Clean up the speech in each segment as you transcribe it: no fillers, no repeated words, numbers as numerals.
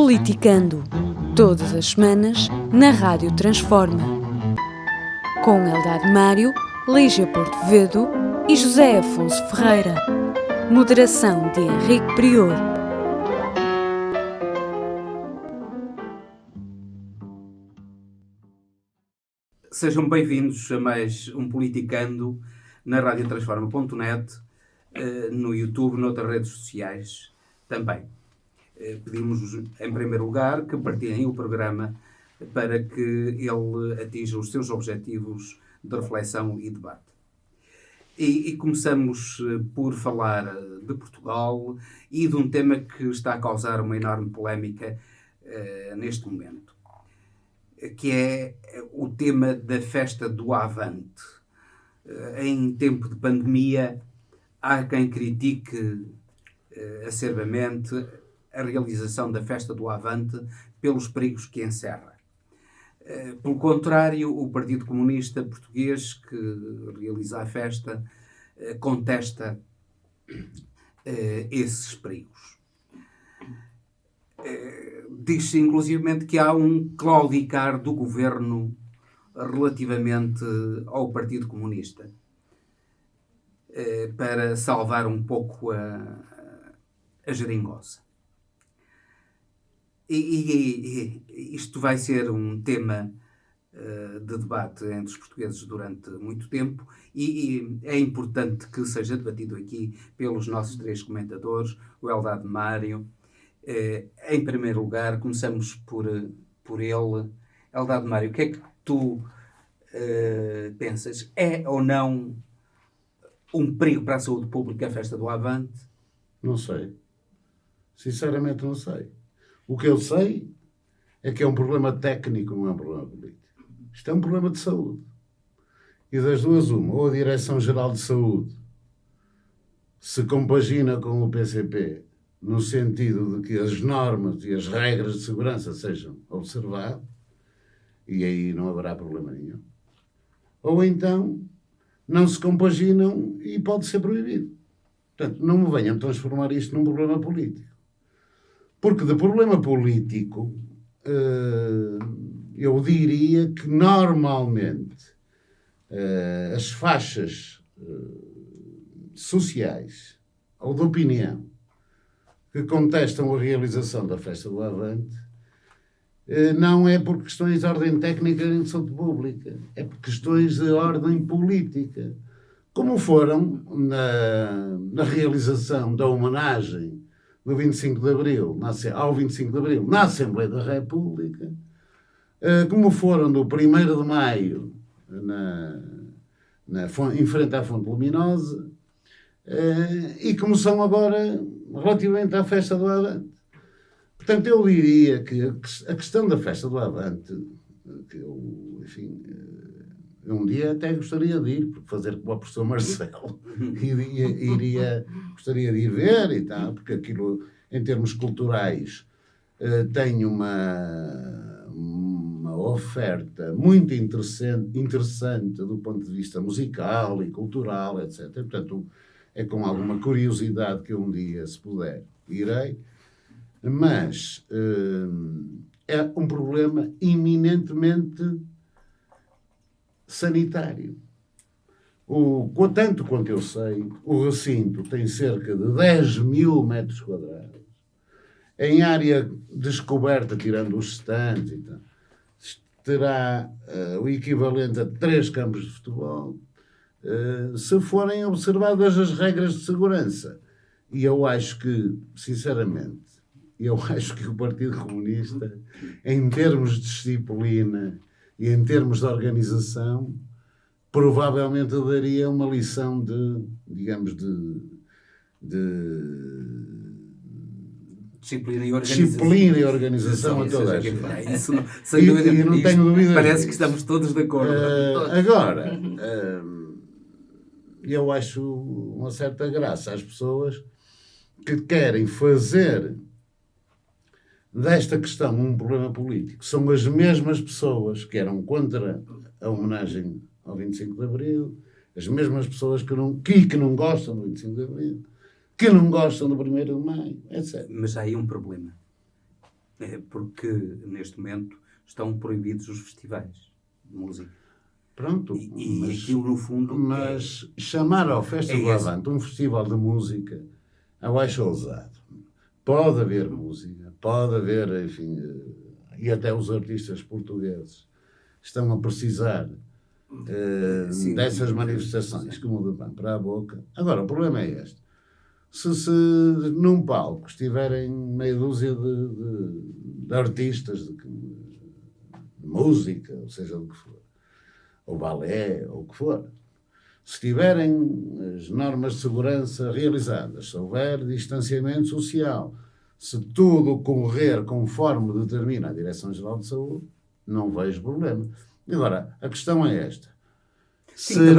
Politicando, todas as semanas, na Rádio Transforma. Com Eldad Mário, Lígia Portovedo e José Afonso Ferreira. Moderação de Henrique Prior. Sejam bem-vindos a mais um Politicando na radiotransforma.net, no YouTube, noutras redes sociais também. Pedimos, em primeiro lugar, que partilhem o programa para que ele atinja os seus objetivos de reflexão e debate. E começamos por falar de Portugal e de um tema que está a causar uma enorme polémica neste momento, que é o tema da festa do Avante. Em tempo de pandemia, há quem critique acerbamente a realização da festa do Avante pelos perigos que encerra. Pelo contrário, o Partido Comunista Português, que realiza a festa, contesta esses perigos. Diz-se, inclusivamente, que há um claudicar do governo relativamente ao Partido Comunista para salvar um pouco a geringonça. E isto vai ser um tema de debate entre os portugueses durante muito tempo e é importante que seja debatido aqui pelos nossos três comentadores, o Eldad Mário. Em primeiro lugar, começamos por ele. Eldad Mário, o que é que tu pensas? É ou não um perigo para a saúde pública a festa do Avante? Não sei. Sinceramente não sei. O que eu sei é que é um problema técnico, não é um problema político. Isto é um problema de saúde. E das duas uma, ou a Direção-Geral de Saúde se compagina com o PCP no sentido de que as normas e as regras de segurança sejam observadas, e aí não haverá problema nenhum. Ou então não se compaginam e pode ser proibido. Portanto, não me venham transformar isto num problema político. Porque de problema político, eu diria que normalmente as faixas sociais ou de opinião que contestam a realização da festa do Avante não é por questões de ordem técnica nem de saúde pública, é por questões de ordem política, como foram na realização da homenagem do 25 de Abril, ao 25 de Abril, na Assembleia da República, como foram do 1º de Maio, em frente à Fonte Luminosa, e como são agora relativamente à festa do Avante. Portanto, eu diria que a questão da festa do Avante, que eu, enfim, um dia até gostaria de ir, fazer como o professor Marcelo, gostaria de ir ver e tal, porque aquilo, em termos culturais, tem uma oferta muito interessante do ponto de vista musical e cultural, etc. Portanto, é com alguma curiosidade que um dia, se puder, irei. Mas é um problema eminentemente sanitário. Tanto quanto eu sei, o recinto tem cerca de 10 mil metros quadrados. Em área descoberta, tirando os stands e tal, terá o equivalente a 3 campos de futebol, se forem observadas as regras de segurança. E eu acho que, sinceramente, o Partido Comunista, em termos de disciplina e em termos de organização, provavelmente daria uma lição de disciplina e organização a toda a gente. Isso não, sem dúvida, e não tenho dúvidas parece disso. que estamos todos de acordo. Agora, eu acho uma certa graça às pessoas que querem fazer desta questão um problema político. São as mesmas pessoas que eram contra a homenagem ao 25 de Abril, as mesmas pessoas que não gostam do 25 de Abril, que não gostam do 1º de Maio, etc. Mas há aí um problema. Porque, neste momento, estão proibidos os festivais de música. Pronto, E aquilo, no fundo... Mas chamar ao Festa do Avante um festival de música, eu acho ousado. Pode haver música, pode haver, enfim, e até os artistas portugueses estão a precisar dessas manifestações como do pão para a boca. Agora, o problema é este. Se num palco estiverem meia dúzia de artistas de música, ou seja, do que for, ou balé, ou o que for, se tiverem as normas de segurança realizadas, se houver distanciamento social, se tudo correr conforme determina a Direção-Geral de Saúde, não vejo problema. Agora, a questão é esta. Sim,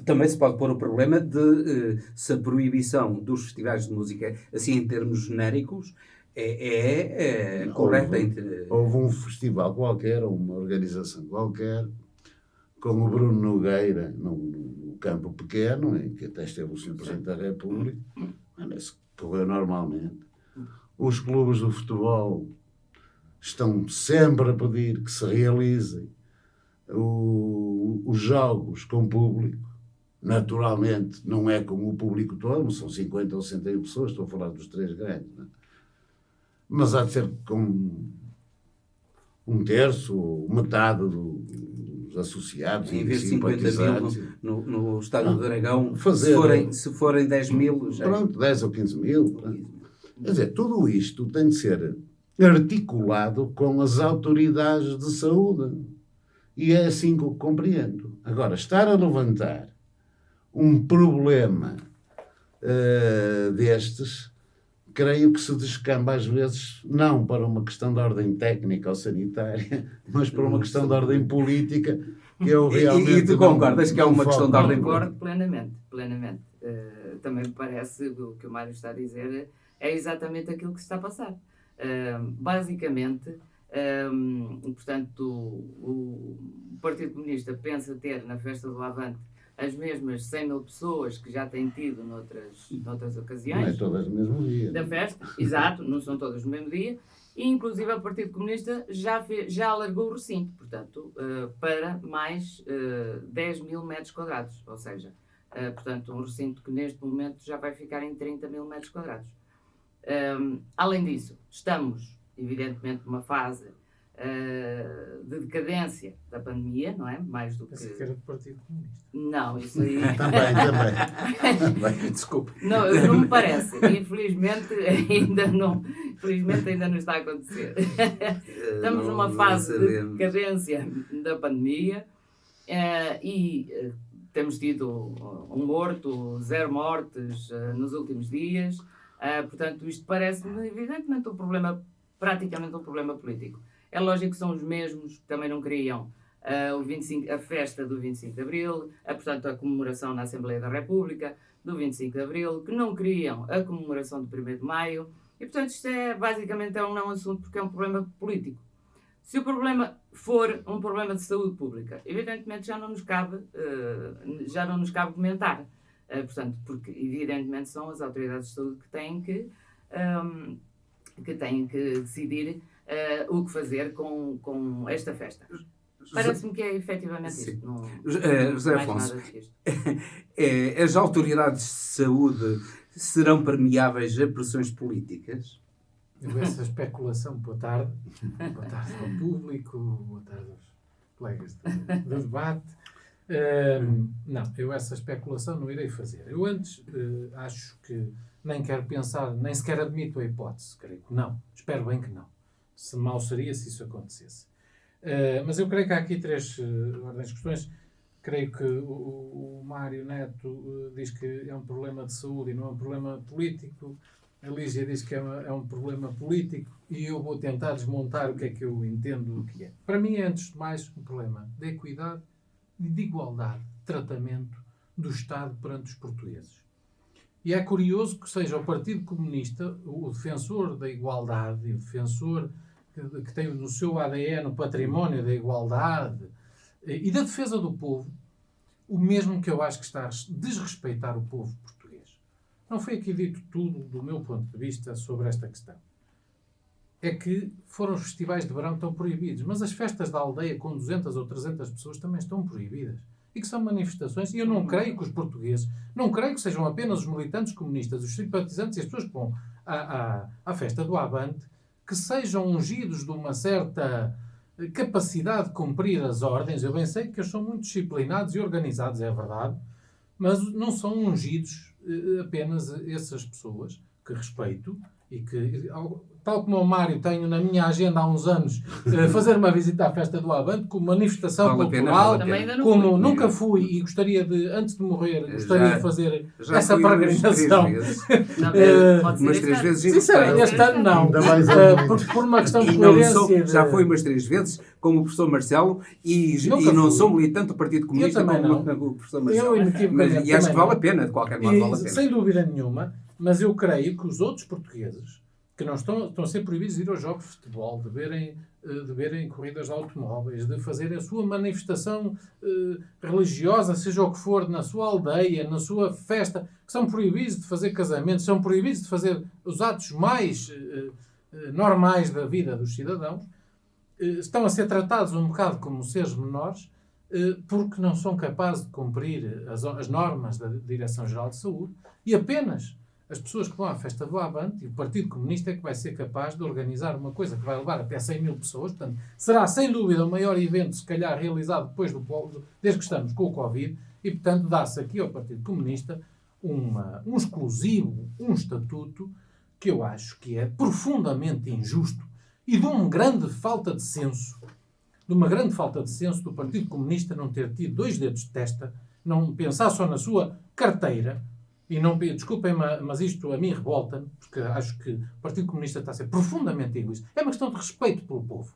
também se pode pôr o problema de se a proibição dos festivais de música, assim em termos genéricos, é correta. Houve um festival qualquer, ou uma organização qualquer, com o Bruno Nogueira, no campo pequeno, em que até esteve o Sr. Presidente da República, mas correu normalmente. Os clubes do futebol estão sempre a pedir que se realizem os jogos com público. Naturalmente, não é como o público todo, são 50 ou 60 pessoas, estou a falar dos 3 grandes, não é? Mas há de ser com um terço, metade dos associados. Em vez de 50 mil no Estádio do Dragão, se forem 10 mil... Já... Pronto, 10 ou 15 mil. Quer dizer, tudo isto tem de ser articulado com as autoridades de saúde. E é assim que eu compreendo. Agora, estar a levantar um problema destes, creio que se descamba às vezes, não para uma questão de ordem técnica ou sanitária, mas para uma questão de ordem política, que eu realmente... E tu concordas que é uma questão de ordem política? Concordo plenamente. Também me parece o que o Mário está a dizer é exatamente aquilo que se está a passar. Basicamente, portanto, o Partido Comunista pensa ter na Festa do Avante as mesmas 100 mil pessoas que já tem tido noutras ocasiões. Não é todas no mesmo dia. Da festa, exato, não são todas no mesmo dia. E, inclusive, o Partido Comunista já alargou o recinto, portanto, para mais 10 mil metros quadrados. Ou seja, portanto, um recinto que neste momento já vai ficar em 30 mil metros quadrados. Além disso, estamos, evidentemente, numa fase de decadência da pandemia, não é? Mais do que... Pensei que era do Partido Comunista. Não, isso aí... Também. Desculpe. Não me parece. Infelizmente ainda não está a acontecer. Estamos numa fase de decadência da pandemia e temos tido um morto, 0 mortes nos últimos dias. Portanto, isto parece-me evidentemente praticamente um problema político. É lógico que são os mesmos que também não queriam a festa do 25 de Abril, portanto, a comemoração na Assembleia da República do 25 de Abril, que não queriam a comemoração do 1º de Maio. E, portanto, isto basicamente é um não assunto porque é um problema político. Se o problema for um problema de saúde pública, evidentemente já não nos cabe comentar. Portanto, porque evidentemente são as autoridades de saúde que têm que decidir o que fazer com esta festa. Parece-me que é efetivamente isto. Não, José Afonso, as autoridades de saúde serão permeáveis a pressões políticas? Essa especulação, boa tarde ao público, boa tarde aos colegas do debate. Não, eu essa especulação não irei fazer. Eu antes acho que nem quero pensar, nem sequer admito a hipótese, creio que não. Espero bem que não. Se mal seria se isso acontecesse. Mas eu creio que há aqui 3 ordens de questões. Creio que o Mário Neto diz que é um problema de saúde e não é um problema político. A Lígia diz que é um problema político e eu vou tentar desmontar o que é que eu entendo que é. Para mim é, antes de mais, um problema de equidade e de igualdade de tratamento do Estado perante os portugueses. E é curioso que seja o Partido Comunista o defensor da igualdade e o defensor que tem no seu ADN o património da igualdade e da defesa do povo, o mesmo que eu acho que está a desrespeitar o povo português. Não foi aqui dito tudo do meu ponto de vista sobre esta questão. é que foram os festivais de verão que estão proibidos, mas as festas da aldeia com 200 ou 300 pessoas também estão proibidas. E que são manifestações, e eu não creio que os portugueses, não creio que sejam apenas os militantes comunistas, os simpatizantes e as pessoas que vão à festa do Avante, que sejam ungidos de uma certa capacidade de cumprir as ordens. Eu bem sei que eles são muito disciplinados e organizados, é verdade, mas não são ungidos apenas essas pessoas, que respeito, e que, tal como o Mário, tenho na minha agenda há uns anos fazer uma visita à festa do Avante como manifestação cultural, como nunca fui e gostaria de, antes de morrer, gostaria de fazer essa peregrinação. Umas 3 vezes. Sinceramente, este ano não. Por uma questão de coerência. Já foi umas 3 vezes, como o professor Marcelo, e não sou militante do Partido Comunista como o professor Marcelo. E acho que vale a pena, de qualquer modo, vale a pena. Sem dúvida nenhuma, mas eu creio que os outros portugueses que não estão a ser proibidos de ir aos jogos de futebol, de verem corridas de automóveis, de fazer a sua manifestação religiosa, seja o que for, na sua aldeia, na sua festa, que são proibidos de fazer casamentos, são proibidos de fazer os atos mais normais da vida dos cidadãos, estão a ser tratados um bocado como seres menores, porque não são capazes de cumprir as normas da Direção-Geral de Saúde, e apenas as pessoas que vão à festa do Avante, e o Partido Comunista é que vai ser capaz de organizar uma coisa que vai levar até 100 mil pessoas. Portanto, será sem dúvida o maior evento, se calhar, realizado desde que estamos com o Covid, e, portanto, dá-se aqui ao Partido Comunista um exclusivo, um estatuto que eu acho que é profundamente injusto e de uma grande falta de senso. De uma grande falta de senso do Partido Comunista não ter tido 2 dedos de testa, não pensar só na sua carteira. E não, desculpem, mas isto a mim revolta-me, porque acho que o Partido Comunista está a ser profundamente egoísta. É uma questão de respeito pelo povo.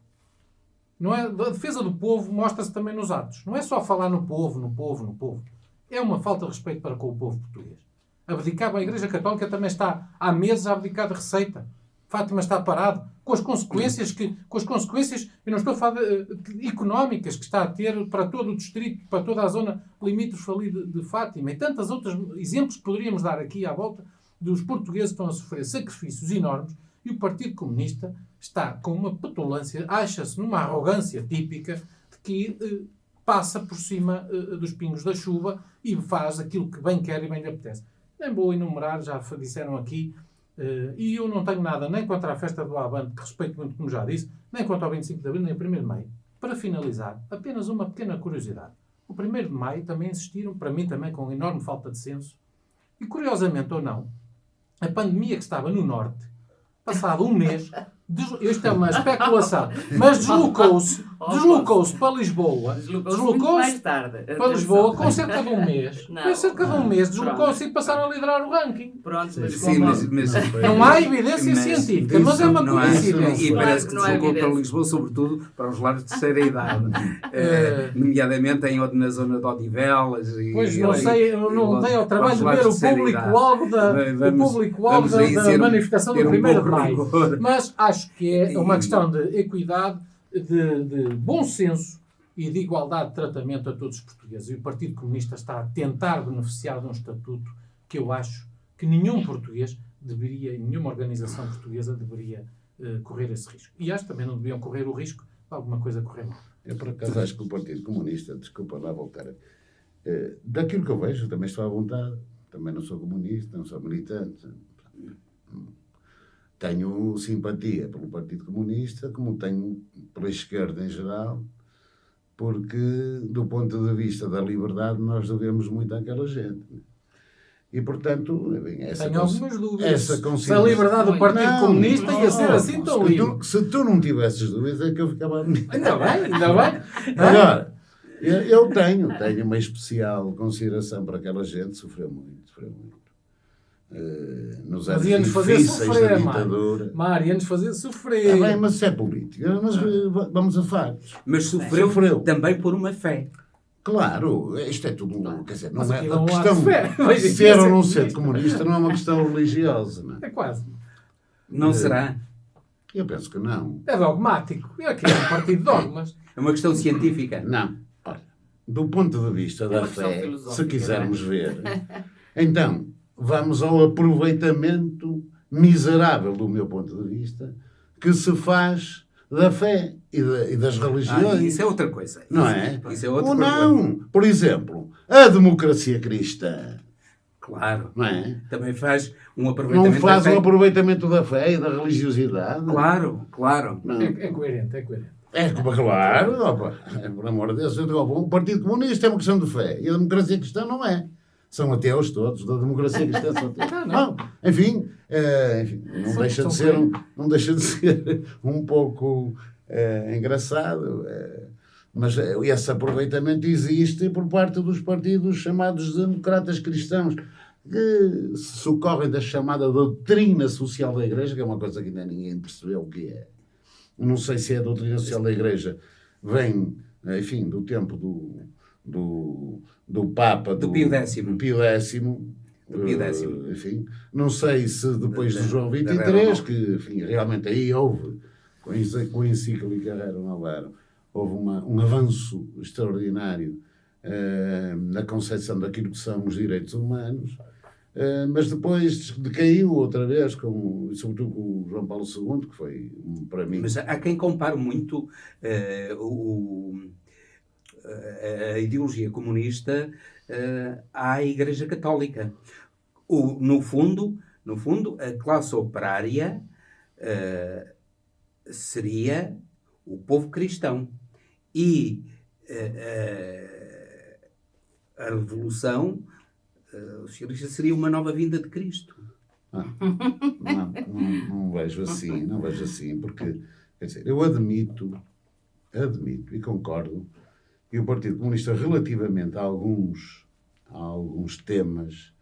Não é? A defesa do povo mostra-se também nos atos. Não é só falar no povo, no povo, no povo. É uma falta de respeito para com o povo português. Abdicar, a Igreja Católica também está há meses a abdicar de receita. Fátima está parado, com as consequências, eu não estou a falar económicas, que está a ter para todo o distrito, para toda a zona limítrofe ali de Fátima, e tantos outros exemplos que poderíamos dar aqui à volta dos portugueses que estão a sofrer sacrifícios enormes, e o Partido Comunista está com uma petulância, acha-se numa arrogância típica de que passa por cima dos pingos da chuva e faz aquilo que bem quer e bem lhe apetece. Nem vou enumerar, já disseram aqui. E eu não tenho nada nem contra a festa do Avante, que respeito muito, como já disse, nem contra o 25 de Abril, nem o 1º de Maio. Para finalizar, apenas uma pequena curiosidade. O 1º de Maio também insistiram, para mim também com enorme falta de senso, e curiosamente ou não, a pandemia que estava no Norte, passado um mês, isto é uma especulação, mas deslocou-se para Lisboa. Deslocou-se para Lisboa com cerca de um mês. Com cerca de um mês deslocou-se e passaram a liderar o ranking. Pronto, mas não há evidência científica, mas é uma coincidência. E parece que deslocou para Lisboa, sobretudo para os lares de terceira idade. Nomeadamente na zona de Odivelas. Pois não sei, eu não dei ao trabalho de ver o público-alvo da manifestação do 1º de Maio. Mas acho que é uma questão de equidade, de bom senso e de igualdade de tratamento a todos os portugueses. E o Partido Comunista está a tentar beneficiar de um estatuto que eu acho que nenhum português deveria, nenhuma organização portuguesa deveria correr esse risco. E acho que também não deviam correr o risco de alguma coisa correr mal. Eu, por acaso, acho que o Partido Comunista, desculpa lá voltar, daquilo que eu vejo, também estou à vontade, também não sou comunista, não sou militante. Tenho simpatia pelo Partido Comunista, como tenho pela esquerda em geral, porque, do ponto de vista da liberdade, nós devemos muito àquela gente. E, portanto, tenho algumas dúvidas. Se a liberdade do Partido Comunista ia ser assim tão livre. Se tu não tivesses dúvidas, é que eu ficava... Ainda bem. Agora, eu tenho uma especial consideração para aquela gente que sofreu muito. Nos anos difíceis da ditadura. Mário, ia-nos fazer sofrer. Bem, mas isso é política. Mas vamos a factos. Mas sofreu também por uma fé. Claro, isto é tudo... Quer dizer, não é uma questão... Ser ou não ser comunista não é uma questão religiosa. Não é? É quase. Não será? Eu penso que não. É dogmático. Aqui é um partido de dogmas. É uma questão científica. Não. Olha, do ponto de vista da fé, se quisermos ver, então... Vamos ao aproveitamento miserável, do meu ponto de vista, que se faz da fé e das religiões. Isso é outra coisa. Não é? Isso é outro Ou problema. não. Por exemplo, a democracia cristã. Claro. Não é? Também faz um aproveitamento Não faz da fé. um aproveitamento da fé e da religiosidade. Claro, claro. Não. É coerente, é coerente. É claro, opa, por amor de Deus, o Partido Comunista é uma questão de fé e a democracia cristã não é. São ateus todos, da democracia cristã são ateus. Não, enfim, não deixa de ser um pouco engraçado. Mas esse aproveitamento existe por parte dos partidos chamados democratas cristãos, que se socorrem da chamada doutrina social da Igreja, que é uma coisa que ainda ninguém percebeu o que é. Não sei se a doutrina social da Igreja vem, enfim, do tempo do Papa, Do Pio X. Enfim, não sei se depois de João da 23, que enfim, realmente aí houve, com a encíclica Rerum Novarum, houve um avanço extraordinário na concepção daquilo que são os direitos humanos. Mas depois decaiu outra vez, sobretudo com o João Paulo II, que foi, para mim... Mas há quem compare muito a ideologia comunista à Igreja Católica. No fundo, a classe operária seria o povo cristão. E a revolução socialista seria uma nova vinda de Cristo. Não vejo assim, porque, quer dizer, eu admito e concordo que o Partido Comunista, relativamente a alguns temas,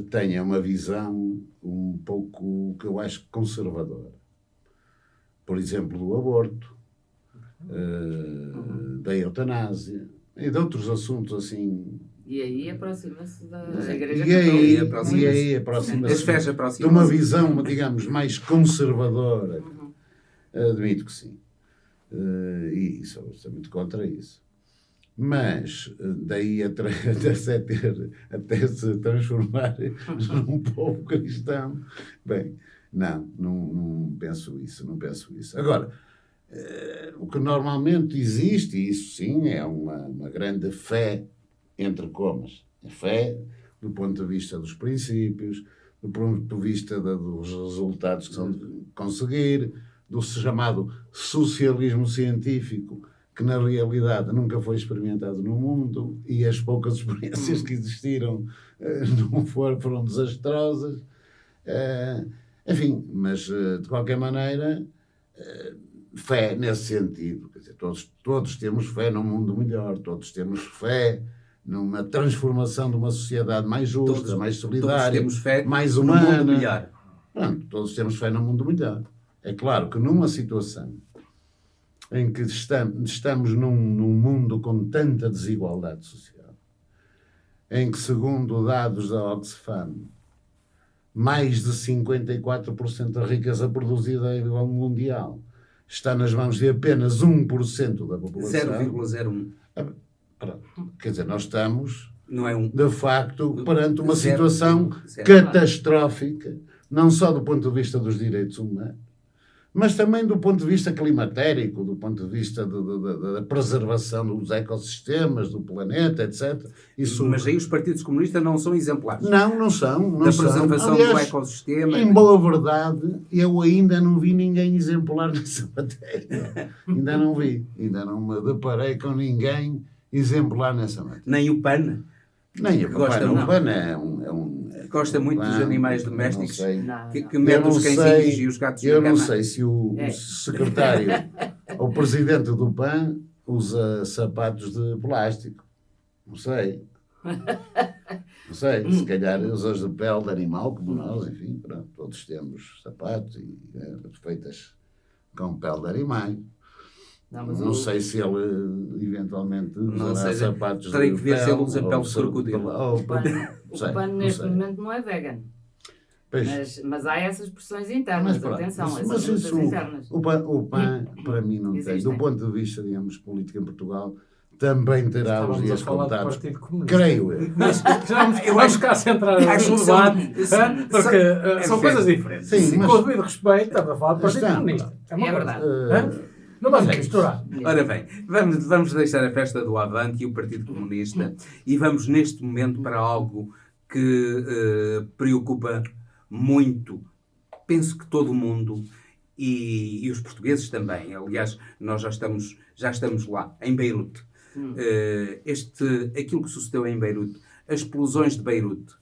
tenha uma visão um pouco, que eu acho, conservadora. Por exemplo, do aborto, da eutanásia e de outros assuntos assim. E aí aproxima-se da Igreja Católica. E aí aproxima-se de uma visão, digamos, mais conservadora. Admito que sim. E sou absolutamente contra isso. Mas daí até se transformar num povo cristão. Bem, não penso isso. Agora, o que normalmente existe, e isso sim, é uma grande fé, entre comas. A fé do ponto de vista dos princípios, do ponto de vista dos resultados que são de conseguir, do chamado socialismo científico, que na realidade nunca foi experimentado no mundo, e as poucas experiências que existiram foram desastrosas. Enfim, mas de qualquer maneira, fé nesse sentido. Quer dizer, todos temos fé num mundo melhor, todos temos fé numa transformação de uma sociedade mais justa, mais solidária, mais humana. Mundo melhor. Pronto, todos temos fé num mundo melhor. É claro que numa situação em que estamos num mundo com tanta desigualdade social, em que, segundo dados da Oxfam, mais de 54% da riqueza produzida a nível mundial está nas mãos de apenas 1% da população. 0,01. Quer dizer, nós estamos, não é de facto, perante uma situação catastrófica, não só do ponto de vista dos direitos humanos, mas também do ponto de vista climatérico, do ponto de vista da preservação dos ecossistemas, do planeta, etc. Mas aí os partidos comunistas não são exemplares. Não são. Da preservação do ecossistema. Em boa verdade, eu ainda não vi ninguém exemplar nessa matéria. Ainda não me deparei com ninguém exemplar nessa matéria. Nem o PAN. Nem o PAN é gosta muito dos animais domésticos, que metem os cãezinhos e os gatos eu não sei se o secretário ou o presidente do PAN usa sapatos de plástico. Não sei. Se calhar usa os de pele de animal, como nós, enfim, pronto, todos temos sapatos feitas com pele de animais. Não sei se ele eventualmente usará sapatos de pele. Terei que ver se ele usa pele de crocodilo. O PAN neste momento não é vegan. Mas há essas pressões internas, atenção, essas lutas internas. O PAN, para mim, não tem. Do ponto de vista, digamos, político em Portugal, também terá os Estávamos a dias falar do contados. Partido Comunista. Creio eu. Mas Eu vamos acho- cá centrar acho no que são- debate, são- porque é são coisas diferentes. Sim, mas- Com o devido respeito, estamos a falar do Partido Está. Comunista. uma É coisa. verdade. Hã? Não vamos misturar. Ora bem, vamos deixar a festa do Avante e o Partido Comunista e vamos neste momento para algo que preocupa muito, penso que todo o mundo e os portugueses também. Aliás, nós já estamos lá, em Beirute. Aquilo que sucedeu em Beirute, as explosões de Beirute,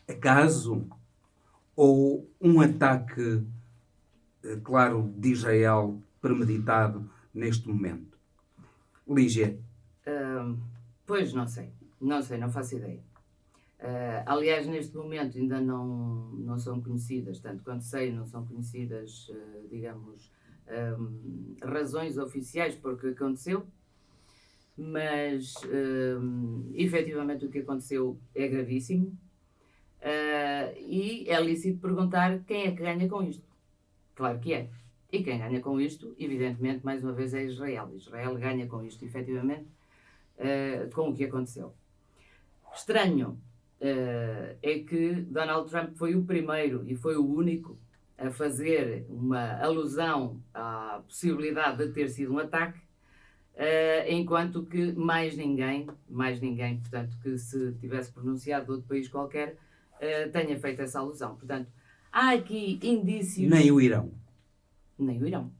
acaso ou um ataque claro, de Israel premeditado neste momento? Lígia? Pois não sei, não faço ideia. Aliás, neste momento ainda não são conhecidas, tanto quanto sei, não são conhecidas, digamos, razões oficiais por que aconteceu, mas efetivamente o que aconteceu é gravíssimo e é lícito perguntar quem é que ganha com isto. Claro que é. E quem ganha com isto, evidentemente, mais uma vez, é Israel. Israel ganha com isto, efetivamente, com o que aconteceu. Estranho é que Donald Trump foi o primeiro e foi o único a fazer uma alusão à possibilidade de ter sido um ataque, enquanto que mais ninguém, portanto, que se tivesse pronunciado de outro país qualquer, tenha feito essa alusão. Portanto, há aqui indícios... Nem o Irão. Nem o Irão.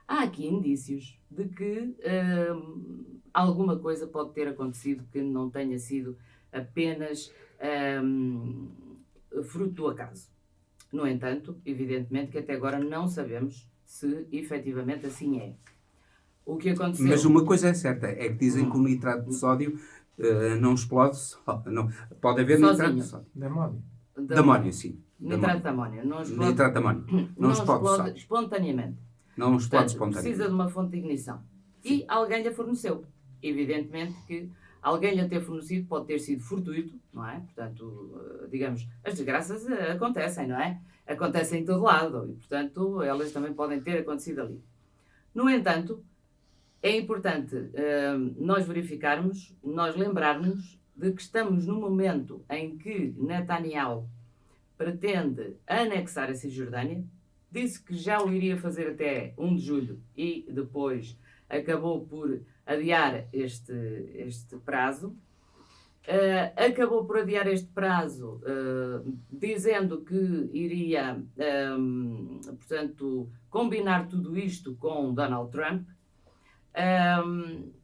Há aqui indícios de que alguma coisa pode ter acontecido que não tenha sido apenas fruto do acaso. No entanto, evidentemente que até agora não sabemos se efetivamente assim é. O que aconteceu... Mas uma coisa é certa, é que dizem que o nitrato de sódio não explode só. Não, pode haver Sozinho. nitrato de sódio. Demónio. De amónio, sim. Nitrato de amónio. Não explode, Nitrato de amónio. Não explode só. espontaneamente. Não explode Portanto, espontaneamente. precisa de uma fonte de ignição. E alguém lhe forneceu. Evidentemente que alguém lhe ter fornecido pode ter sido fortuito, não é? Portanto, digamos, as desgraças acontecem, não é? Acontecem em todo lado e, portanto, elas também podem ter acontecido ali. No entanto, é importante nós verificarmos, nós lembrarmos de que estamos no momento em que Netanyahu pretende anexar a Cisjordânia, disse que já o iria fazer até 1 de julho e depois acabou por adiar este prazo. Acabou por adiar este prazo dizendo que iria, portanto, combinar tudo isto com Donald Trump.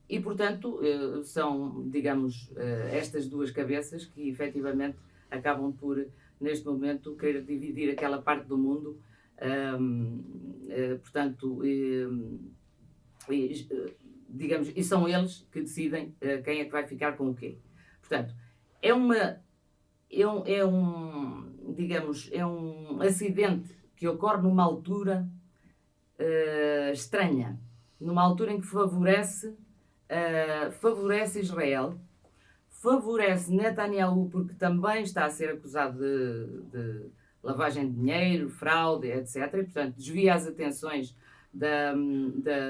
E, portanto, são, digamos, estas duas cabeças que, efetivamente, acabam por, neste momento, querer dividir aquela parte do mundo. Portanto, digamos, e são eles que decidem quem é que vai ficar com o quê. Portanto, é um acidente que ocorre numa altura estranha, numa altura em que favorece Israel, favorece Netanyahu porque também está a ser acusado de lavagem de dinheiro, fraude, etc. E, portanto, desvia as atenções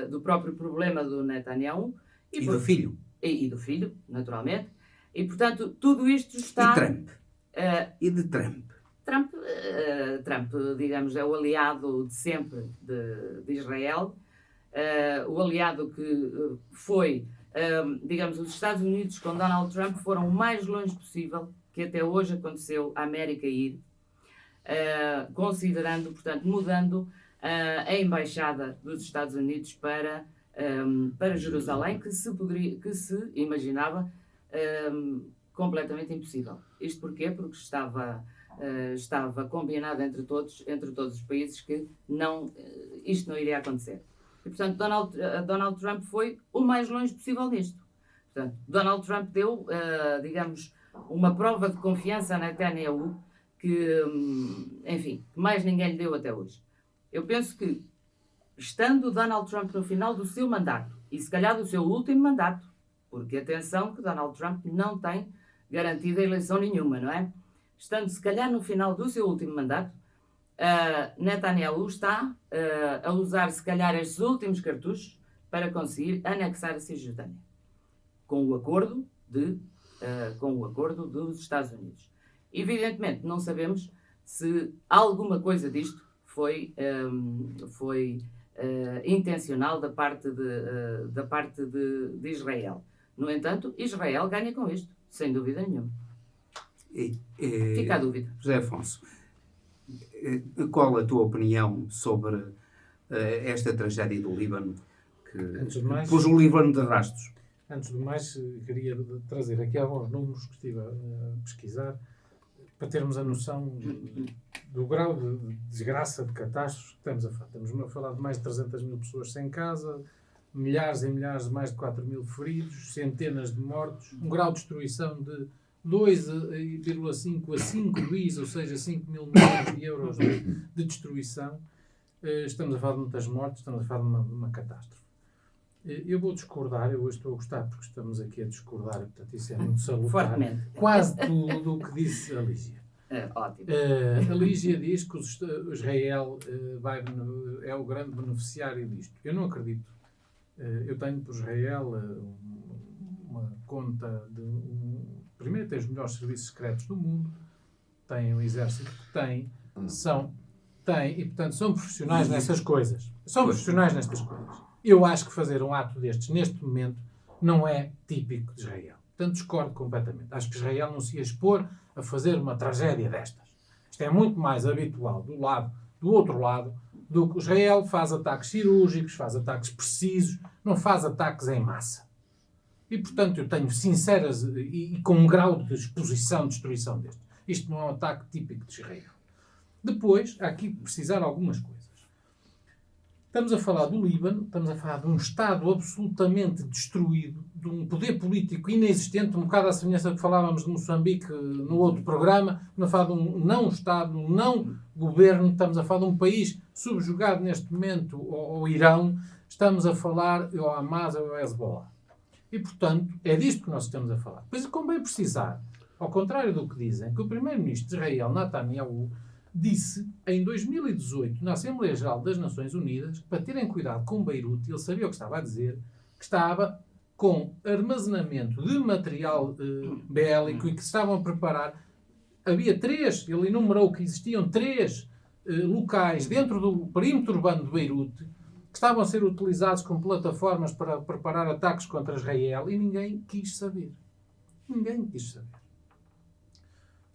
do próprio problema do Netanyahu. E do filho. E do filho, naturalmente. E, portanto, tudo isto está... E Trump. E de Trump. Trump, digamos, é o aliado de sempre de Israel. O aliado que foi, digamos, os Estados Unidos com Donald Trump foram o mais longe possível que até hoje aconteceu a América ir, considerando, portanto, mudando a embaixada dos Estados Unidos para Jerusalém, que se imaginava completamente impossível. Isto porquê? Porque estava combinado entre todos os países que isto não iria acontecer. E, portanto, Donald Trump foi o mais longe possível nisto. Portanto, Donald Trump deu, digamos, uma prova de confiança na Netanyahu que, enfim, mais ninguém lhe deu até hoje. Eu penso que, estando Donald Trump no final do seu mandato, e se calhar do seu último mandato, porque atenção que Donald Trump não tem garantida eleição nenhuma, não é? Estando se calhar no final do seu último mandato, Netanyahu está a usar se calhar estes últimos cartuchos para conseguir anexar a Cisjordânia, com o acordo dos Estados Unidos. Evidentemente, não sabemos se alguma coisa disto foi intencional da parte de Israel. No entanto, Israel ganha com isto, sem dúvida nenhuma. Fica a dúvida. José Afonso, qual a tua opinião sobre esta tragédia do Líbano, que pôs o Líbano de rastros? Antes de mais, queria trazer aqui alguns números que estive a pesquisar, para termos a noção do grau de desgraça, de catástrofe que estamos a falar. Estamos a falar de mais de 300 mil pessoas sem casa, milhares e milhares, mais de 4 mil feridos, centenas de mortos, um grau de destruição de 2,5 a 5 bis, ou seja, 5 mil milhões de euros de destruição. Estamos a falar de muitas mortes, estamos a falar de uma catástrofe. Eu vou discordar, eu hoje estou a gostar porque estamos aqui a discordar, portanto isso é muito salutar. Fortemente. Quase tudo o que disse a Lígia. Ótimo. A Lígia diz que o Israel é o grande beneficiário disto. Eu não acredito. Eu tenho por Israel uma conta primeiro tem os melhores serviços secretos do mundo, tem o exército que tem, e portanto são profissionais nestas coisas. São profissionais nestas coisas. Eu acho que fazer um ato destes, neste momento, não é típico de Israel. Portanto, discordo completamente. Acho que Israel não se ia expor a fazer uma tragédia destas. Isto é muito mais habitual do outro lado, do que Israel faz ataques cirúrgicos, faz ataques precisos, não faz ataques em massa. E, portanto, eu tenho sinceras e com um grau de exposição, de destruição destes. Isto não é um ataque típico de Israel. Depois, há aqui precisar algumas coisas. Estamos a falar do Líbano, estamos a falar de um Estado absolutamente destruído, de um poder político inexistente, um bocado à semelhança que falávamos de Moçambique no outro programa, estamos a falar de um não-Estado, um não-governo, estamos a falar de um país subjugado neste momento ao Irão, estamos a falar ao Hamas ou ao Hezbollah. E, portanto, é disto que nós estamos a falar. Pois convém precisar, ao contrário do que dizem, que o primeiro-ministro de Israel, Netanyahu, disse em 2018, na Assembleia Geral das Nações Unidas, para terem cuidado com Beirute, ele sabia o que estava a dizer, que estava com armazenamento de material bélico e que se estavam a preparar. Havia ele enumerou que existiam 3 locais dentro do perímetro urbano de Beirute que estavam a ser utilizados como plataformas para preparar ataques contra Israel e ninguém quis saber. Ninguém quis saber.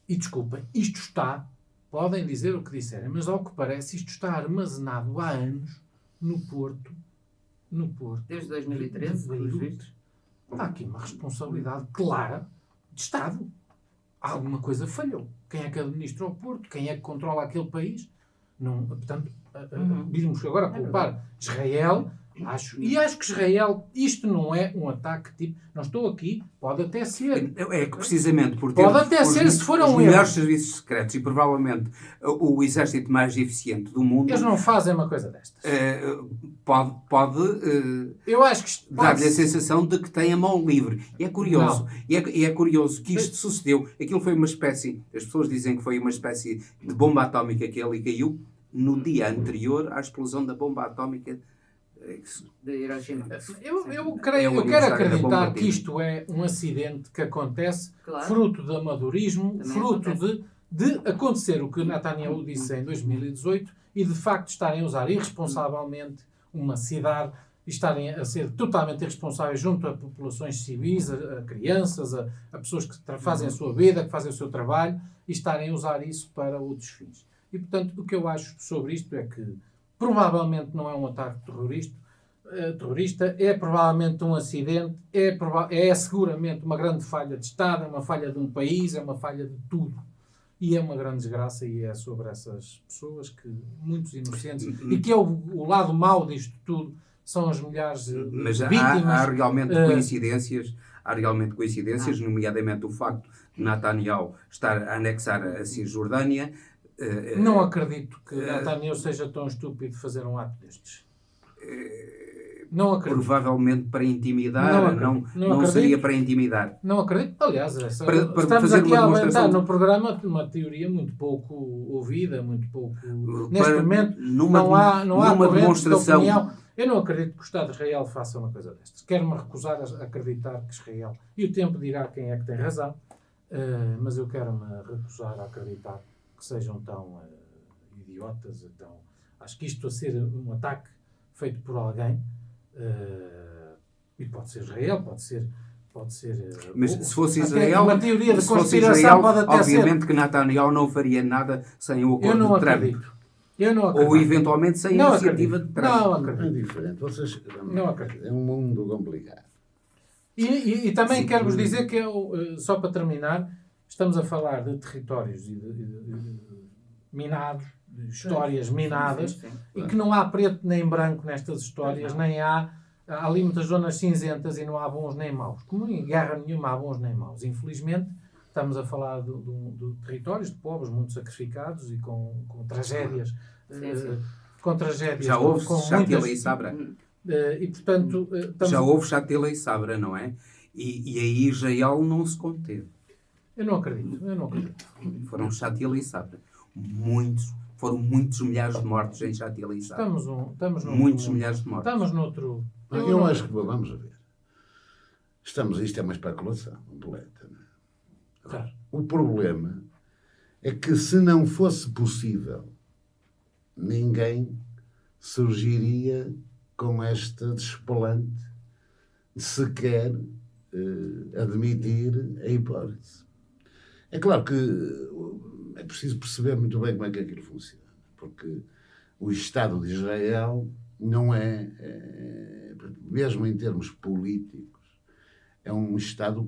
E desculpem, isto está... Podem dizer o que disserem, mas ao que parece isto está armazenado há anos no Porto. Desde 2013, pelos vistos. Há aqui uma responsabilidade clara de Estado. Alguma coisa falhou. Quem é que administra o Porto? Quem é que controla aquele país? Não, portanto, virmos agora culpar Israel. Acho que Israel, isto não é um ataque tipo... Não estou aqui, pode até ser. É que precisamente por ter pode até ser, se for os melhores serviços secretos e provavelmente o exército mais eficiente do mundo... Eles não fazem uma coisa destas. Pode eu acho que dar-lhe a sensação de que tem a mão livre. E é curioso. E é curioso que isto sucedeu. Aquilo foi uma espécie... As pessoas dizem que foi uma espécie de bomba atómica que ali caiu no dia anterior à explosão da bomba atómica de Hiroshima. Eu quero acreditar que isto é um acidente que acontece, claro, fruto de amadorismo, também fruto de acontecer o que Netanyahu disse em 2018 e de facto estarem a usar irresponsavelmente uma cidade e estarem a ser totalmente irresponsáveis junto a populações civis, a crianças, a pessoas que fazem a sua vida, que fazem o seu trabalho e estarem a usar isso para outros fins. E portanto o que eu acho sobre isto é que provavelmente não é um ataque terrorista, é provavelmente um acidente, é seguramente uma grande falha de Estado, é uma falha de um país, é uma falha de tudo. E é uma grande desgraça e é sobre essas pessoas que, muitos inocentes, e que é o lado mau disto tudo, são as milhares de vítimas. Há realmente coincidências, nomeadamente o facto de Netanyahu estar a anexar a Cisjordânia. Não acredito que Netanyahu seja tão estúpido de fazer um ato destes. Não acredito. Provavelmente para intimidar, não seria para intimidar. Não acredito. Aliás, para estamos aqui a aumentar no programa uma teoria muito pouco ouvida, muito pouco... Neste momento não há demonstração. De opinião. Eu não acredito que o Estado de Israel faça uma coisa destas. Quero-me recusar a acreditar que Israel... E o tempo dirá quem é que tem razão, mas eu quero-me recusar a acreditar que sejam tão idiotas. Acho que isto a ser um ataque feito por alguém, e pode ser Israel, pode ser mas se fosse Israel, uma teoria de conspiração pode até obviamente ser. Que Netanyahu não faria nada sem o Eu acordo não de Trump. acredito. Eu não acredito. Ou eventualmente sem a iniciativa de Trump. Não É acredito. diferente. Vocês, Não acredito. é um mundo complicado. E também quero-vos dizer que, só para terminar, estamos a falar de territórios e de minados, de histórias minadas, Sim. e que não há preto nem branco nestas histórias, nem há ali muitas zonas cinzentas e não há bons nem maus. Como em guerra nenhuma há bons nem maus. Infelizmente, estamos a falar de territórios, de povos muito sacrificados e com tragédias. Sim. Com tragédias. Já houve com Shatila e Sabra. E, portanto, Já houve Shatila e Sabra, não é? E aí Israel não se conteve. Eu não acredito. Foram Shatila e Sabra. Foram muitos milhares de mortos em Shatila e Sabra. Estamos Muitos milhares de mortos. Estamos noutro... Eu acho que, vamos a ver. Isto é uma especulação completa. Não é? Claro. O problema é que se não fosse possível, ninguém surgiria com esta despolante de sequer admitir a hipótese. É claro que é preciso perceber muito bem como é que aquilo funciona, porque o Estado de Israel não mesmo em termos políticos, é um Estado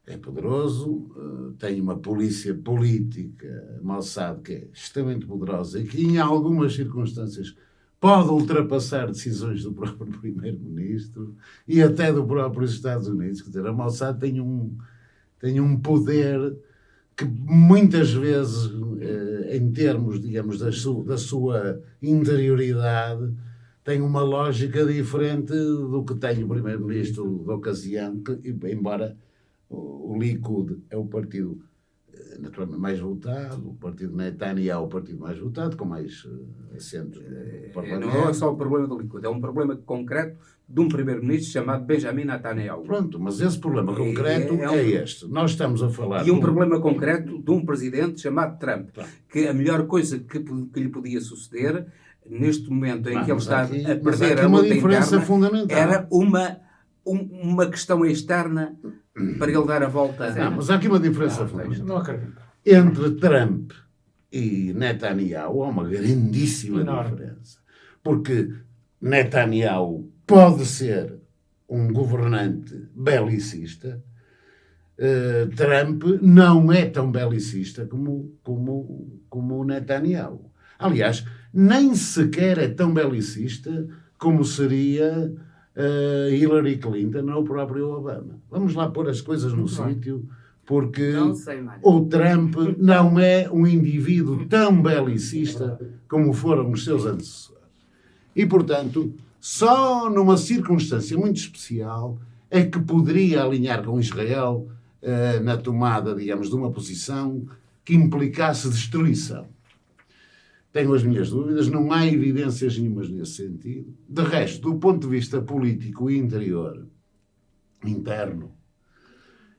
é poderoso, tem uma polícia política, Mossad, que é extremamente poderosa e que em algumas circunstâncias pode ultrapassar decisões do próprio primeiro-ministro e até do próprio Estados Unidos. Quer dizer, a Mossad tem um poder que muitas vezes, em termos, digamos, da sua interioridade, tem uma lógica diferente do que tem o primeiro-ministro da ocasião, que, embora o Likud é o partido naturalmente mais votado, o partido Netanyahu é o partido mais votado, com mais assentos no Parlamento. Não é só o problema do Likud, é um problema concreto de um primeiro-ministro chamado Benjamin Netanyahu. Pronto, mas esse problema concreto é este. Nós estamos a falar... E um problema concreto de um presidente chamado Trump, que a melhor coisa que lhe podia suceder, neste momento em que ele está a perder a luta interna, era uma questão externa para ele dar a volta. Não, mas há aqui uma diferença fundamental. Não acredito. Entre Trump e Netanyahu há uma grandíssima diferença. Porque Netanyahu pode ser um governante belicista, Trump não é tão belicista como o Netanyahu. Aliás, nem sequer é tão belicista como seria Hillary Clinton ou o próprio Obama. Vamos lá pôr as coisas no sítio, porque o Trump não é um indivíduo tão belicista como foram os seus antecessores. E, portanto, só numa circunstância muito especial é que poderia alinhar com Israel na tomada, digamos, de uma posição que implicasse destruição. Tenho as minhas dúvidas, não há evidências nenhumas nesse sentido. De resto, do ponto de vista político e interno,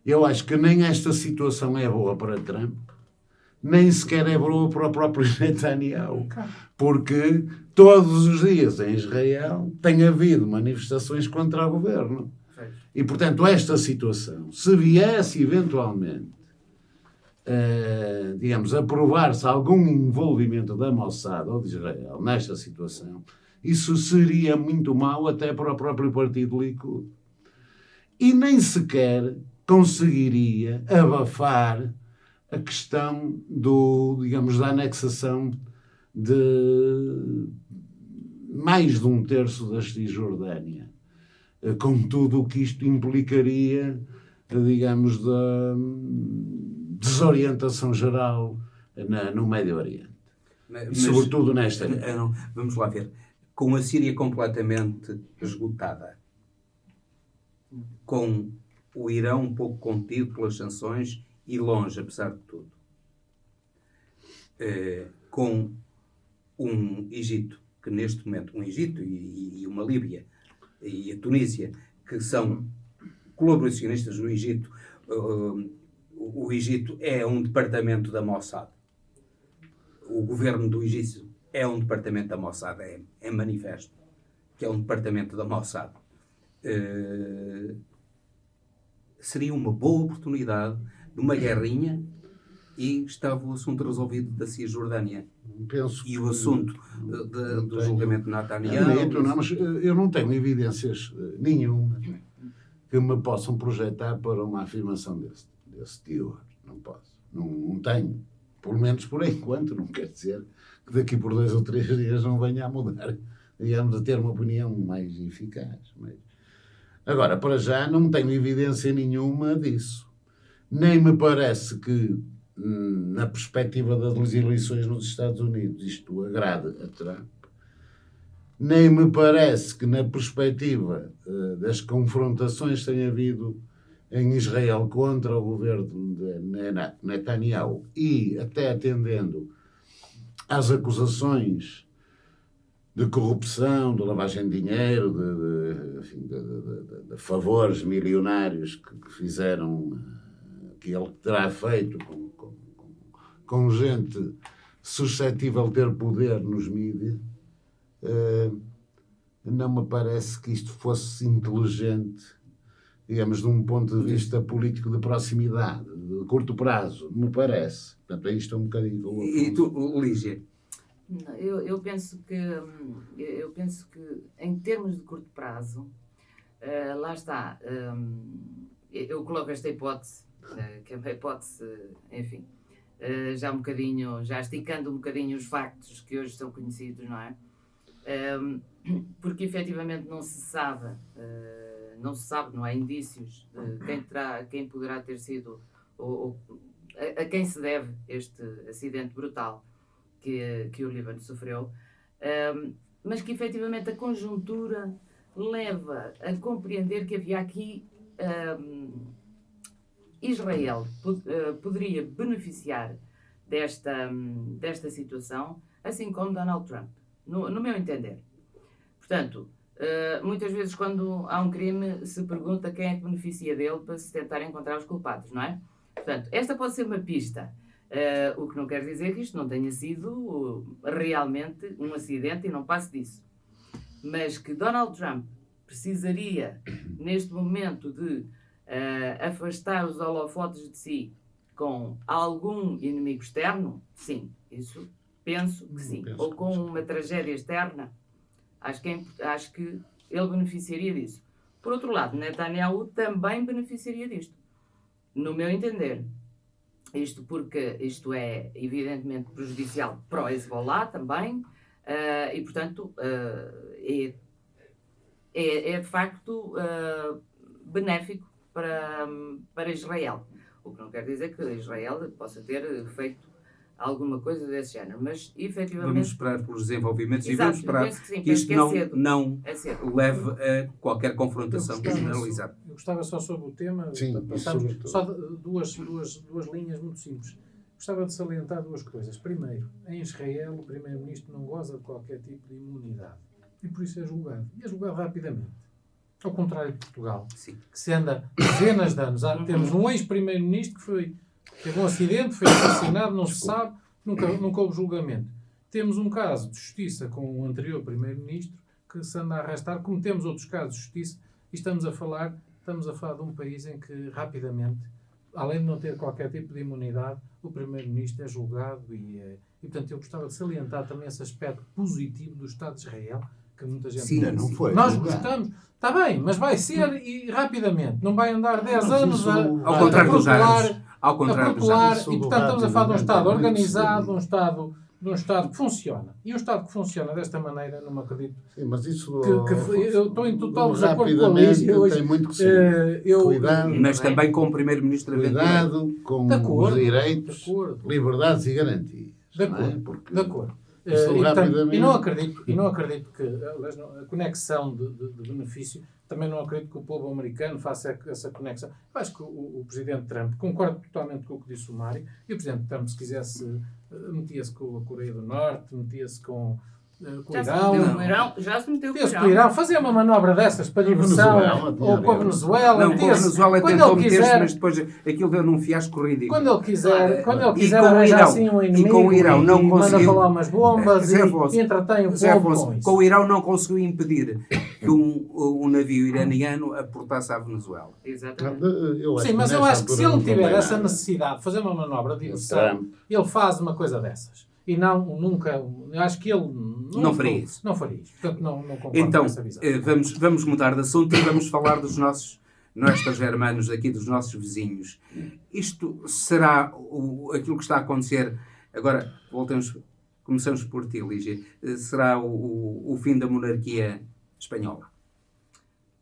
eu acho que nem esta situação é boa para Trump, nem sequer é boa para o próprio Netanyahu. Porque todos os dias em Israel tem havido manifestações contra o governo. E, portanto, esta situação, se viesse eventualmente digamos, aprovar-se algum envolvimento da Mossad ou de Israel nesta situação, isso seria muito mau até para o próprio partido Likud. E nem sequer conseguiria abafar a questão digamos, da anexação de mais de 1/3 da Cisjordânia, com tudo o que isto implicaria, digamos, da desorientação geral no Médio Oriente. E sobretudo nesta. Vamos lá ver. Com a Síria completamente esgotada, com o Irão um pouco contido pelas sanções e longe, apesar de tudo, com um Egito que neste momento um Egito e uma Líbia e a Tunísia, que são colaboracionistas no Egito, o Egito é um departamento da Mossad. O governo do Egito é um departamento da Mossad, é manifesto que é um departamento da Mossad. Seria uma boa oportunidade de uma guerrinha e estava o assunto resolvido da Cisjordânia. Penso e o assunto do julgamento de Netanyahu. Mas eu não tenho evidências nenhuma que me possam projetar para uma afirmação desse teor. Não posso. Não tenho. Pelo menos por enquanto. Não quer dizer que daqui por 2 ou 3 dias não venha a mudar. Digamos, a ter uma opinião mais eficaz. Agora, para já, não tenho evidência nenhuma disso. Nem me parece que, na perspectiva das eleições nos Estados Unidos, isto agrade a Trump. Nem me parece que, na perspectiva das confrontações que tem havido em Israel contra o governo de Netanyahu e até atendendo às acusações de corrupção, de lavagem de dinheiro, de favores milionários que fizeram, que ele terá feito com gente suscetível de ter poder nos mídias, não me parece que isto fosse inteligente, digamos, de um ponto de vista político de proximidade, de curto prazo, me parece. Portanto, é isto um bocadinho... E tu, Lígia? Eu penso que em termos de curto prazo, lá está, eu coloco esta hipótese, que é uma hipótese, enfim, já esticando um bocadinho os factos que hoje são conhecidos, não é? Porque efetivamente não se sabe, não há indícios de quem poderá ter sido, a quem se deve este acidente brutal que o Líbano sofreu, mas que efetivamente a conjuntura leva a compreender que havia aqui Israel poderia beneficiar desta situação, assim como Donald Trump, no meu entender. Portanto, muitas vezes quando há um crime se pergunta quem é que beneficia dele para se tentar encontrar os culpados, não é? Portanto, esta pode ser uma pista. O que não quer dizer que isto não tenha sido realmente um acidente e não passe disso. Mas que Donald Trump precisaria, neste momento, de afastar os holofotes de si com algum inimigo externo, sim, isso penso que sim. Ou com uma tragédia externa, acho que ele beneficiaria disso. Por outro lado, Netanyahu também beneficiaria disto, no meu entender. Isto porque isto é evidentemente prejudicial para o Hezbollah também, e portanto é de facto benéfico para Israel. O que não quer dizer que Israel possa ter feito alguma coisa desse género, mas efetivamente... Vamos esperar pelos desenvolvimentos. Exato, e vamos esperar que isto não leve a qualquer confrontação generalizada. Eu gostava só sobre o tema, só duas linhas muito simples. Gostava de salientar 2 coisas. Primeiro, em Israel o primeiro-ministro não goza de qualquer tipo de imunidade e por isso é julgado. E é julgado rapidamente. Ao contrário de Portugal, sim, que se anda dezenas de anos. Temos um ex-primeiro-ministro que teve um acidente, foi assassinado, não se sabe, nunca houve julgamento. Temos um caso de justiça com o anterior primeiro-ministro que se anda a arrastar, como temos outros casos de justiça, e estamos a falar de um país em que rapidamente, além de não ter qualquer tipo de imunidade, o primeiro-ministro é julgado e portanto eu gostava de salientar também esse aspecto positivo do Estado de Israel, que muita gente... Sim, não foi. Nós gostamos, está bem, mas vai ser e rapidamente, não vai andar 10 anos ao contrário dos árabes. Ao contrário dos árabes. E portanto estamos a falar de um Estado organizado, de um Estado que funciona. E um Estado que funciona desta maneira, não me acredito. Sim, mas isso... eu estou em total desacordo com a Lígia hoje. Tem muito que ser. Cuidado. Mas também com o primeiro-ministro Cuidado com os direitos, liberdades e garantias. De acordo. E não acredito que a conexão de benefício, também não acredito que o povo americano faça essa conexão. Eu acho que o Presidente Trump, concordo totalmente com o que disse o Mário, e o Presidente Trump, se quisesse, metia-se com a Coreia do Norte, metia-se com com o Irão. Já se meteu com o Irão. Fazer uma manobra dessas para diversão, ou com a Venezuela. Não, com a Venezuela tentou meter-se, mas depois aquilo deu num fiasco ridículo. Quando ele quiser arranjar assim um inimigo, e com o Irão não conseguiu, manda falar umas bombas e entretém o povo com isso. Com o Irão não conseguiu impedir que um navio iraniano aportasse à Venezuela. Exatamente. Sim, mas eu acho que se ele tiver essa necessidade de fazer uma manobra de diversão, ele faz uma coisa dessas. E nunca. Eu acho que ele não faria isso. Não faria isso. Portanto, não concordo então, com essa visão. Vamos mudar de assunto e vamos falar dos nossos germanos aqui, dos nossos vizinhos. Isto será aquilo que está a acontecer. Agora, começamos por ti, Lígia. Será o fim da monarquia espanhola?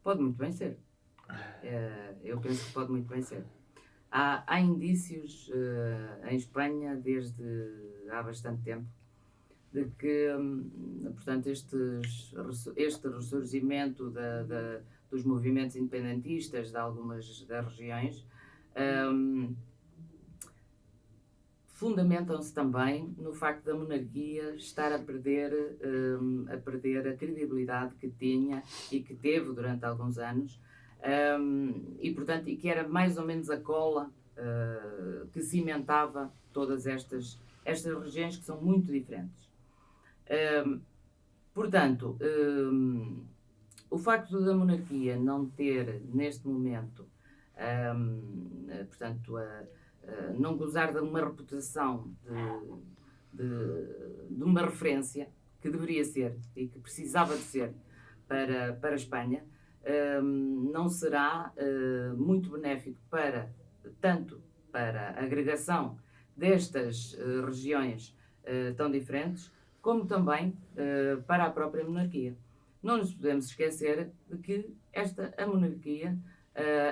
Pode muito bem ser. Eu penso que pode muito bem ser. Há indícios em Espanha, desde há bastante tempo, de que, portanto, este ressurgimento dos movimentos independentistas de algumas das regiões fundamentam-se também no facto da monarquia estar a perder a credibilidade que tinha e que teve durante alguns anos. E, portanto, que era mais ou menos a cola que cimentava todas estas regiões que são muito diferentes. Portanto, o facto da monarquia não ter, neste momento, portanto, não gozar de uma reputação de uma referência que deveria ser e que precisava de ser para a Espanha, não será muito benéfico tanto para a agregação destas regiões tão diferentes, como também para a própria monarquia. Não nos podemos esquecer de que a monarquia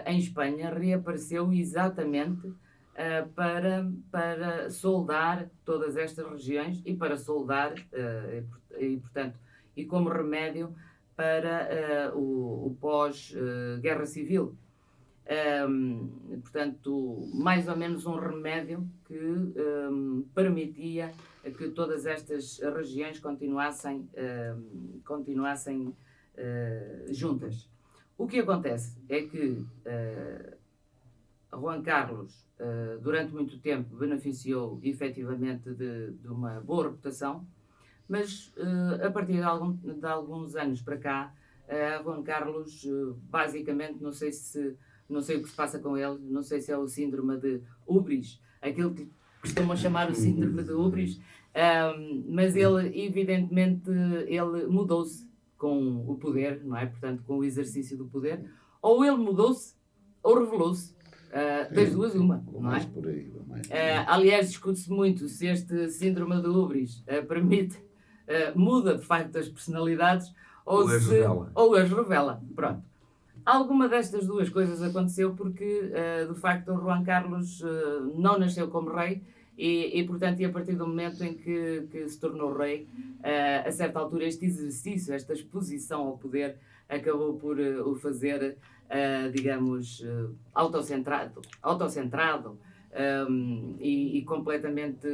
em Espanha reapareceu exatamente para soldar todas estas regiões e para soldar, portanto, e como remédio para o pós-guerra civil. Portanto, mais ou menos um remédio que permitia que todas estas regiões continuassem juntas. O que acontece é que Juan Carlos, durante muito tempo, beneficiou efetivamente de uma boa reputação, mas a partir de alguns anos para cá, Juan Carlos, basicamente, não sei o que se passa com ele, não sei se é o síndrome de Ubris, aquilo que costumam chamar o síndrome de Ubris, mas ele, evidentemente, ele mudou-se com o poder, não é? Portanto, com o exercício do poder, ou ele mudou-se, ou revelou-se, das duas uma, não é? Aliás, discute-se muito se este síndrome de Ubris muda, de facto, as personalidades, ou as revela. Pronto. Alguma destas duas coisas aconteceu porque, de facto, o Juan Carlos não nasceu como rei e, portanto, a partir do momento em que se tornou rei, a certa altura este exercício, esta exposição ao poder, acabou por o fazer, digamos, autocentrado e completamente